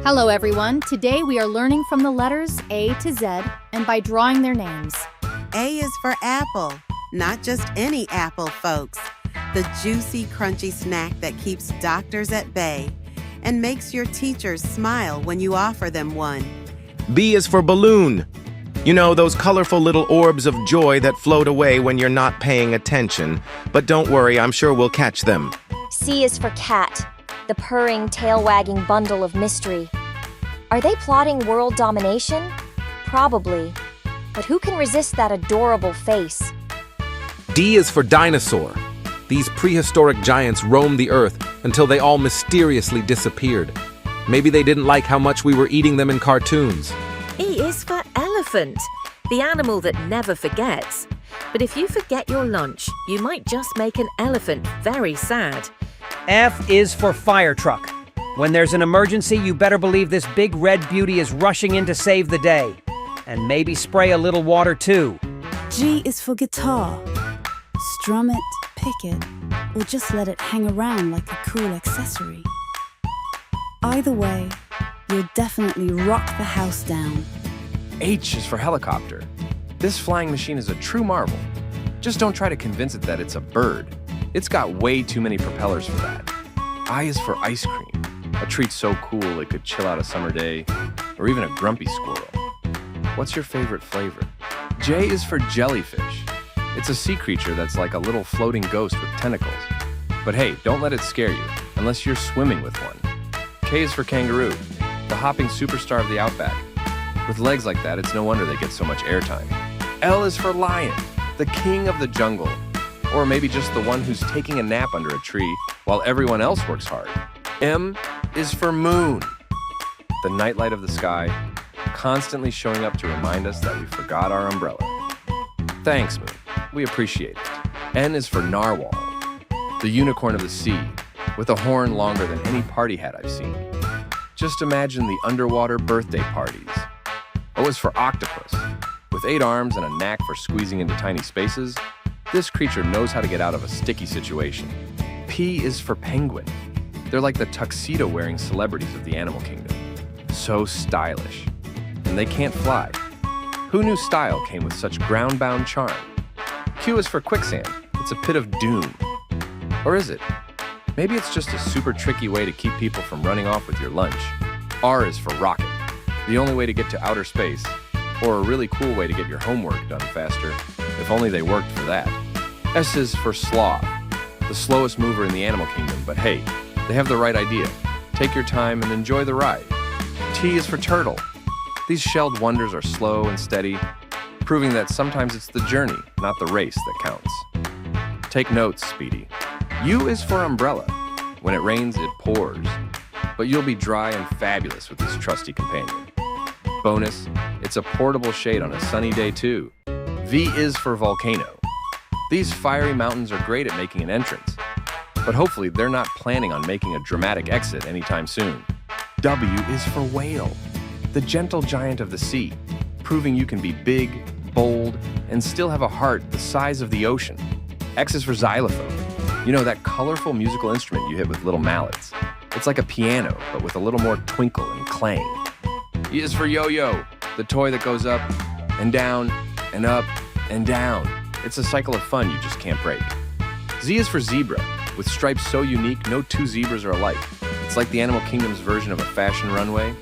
Hello everyone, today we are learning from the letters A to Z and by drawing their names. A is for apple, not just any apple, folks. The juicy, crunchy snack that keeps doctors at bay and makes your teachers smile when you offer them one. B is for balloon. You know, those colorful little orbs of joy that float away when you're not paying attention. But don't worry, I'm sure we'll catch them. C is for cat, the purring, tail-wagging bundle of mystery. Are they plotting world domination? Probably. But who can resist that adorable face? D is for dinosaur. These prehistoric giants roamed the earth until they all mysteriously disappeared. Maybe they didn't like how much we were eating them in cartoons. E is for elephant, the animal that never forgets. But if you forget your lunch, you might just make an elephant very sad. F is for fire truck. When there's an emergency, you better believe this big red beauty is rushing in to save the day. And maybe spray a little water too. G is for guitar. Strum it, pick it, or just let it hang around like a cool accessory. Either way, you'll definitely rock the house down. H is for helicopter. This flying machine is a true marvel. Just don't try to convince it that it's a bird. It's got way too many propellers for that. I is for ice cream. A treat so cool it could chill out a summer day, or even a grumpy squirrel. What's your favorite flavor? J is for jellyfish. It's a sea creature that's like a little floating ghost with tentacles. But hey, don't let it scare you, unless you're swimming with one. K is for kangaroo, the hopping superstar of the outback. With legs like that, it's no wonder they get so much airtime. L is for lion, the king of the jungle. Or maybe just the one who's taking a nap under a tree while everyone else works hard. M is for moon, the nightlight of the sky, constantly showing up to remind us that we forgot our umbrella. Thanks, Moon. We appreciate it. N is for narwhal, the unicorn of the sea, with a horn longer than any party hat I've seen. Just imagine the underwater birthday parties. O is for octopus. With 8 arms and a knack for squeezing into tiny spaces, this creature knows how to get out of a sticky situation. P is for penguin. They're like the tuxedo-wearing celebrities of the animal kingdom. So stylish. And they can't fly. Who knew style came with such ground-bound charm? Q is for quicksand. It's a pit of doom. Or is it? Maybe it's just a super tricky way to keep people from running off with your lunch. R is for rocket. The only way to get to outer space, or a really cool way to get your homework done faster, if only they worked for that. S is for sloth, the slowest mover in the animal kingdom, but hey, they have the right idea. Take your time and enjoy the ride. T is for turtle. These shelled wonders are slow and steady, proving that sometimes it's the journey, not the race, that counts. Take notes, Speedy. U is for umbrella. When it rains, it pours. But you'll be dry and fabulous with this trusty companion. Bonus, it's a portable shade on a sunny day too. V is for volcano. These fiery mountains are great at making an entrance, but hopefully they're not planning on making a dramatic exit anytime soon. W is for whale, the gentle giant of the sea, proving you can be big, bold, and still have a heart the size of the ocean. X is for xylophone. You know, that colorful musical instrument you hit with little mallets. It's like a piano, but with a little more twinkle and clang. E is for yo-yo, the toy that goes up and down and up and down. It's a cycle of fun you just can't break. Z is for zebra, with stripes so unique no 2 zebras are alike. It's like the animal kingdom's version of a fashion runway,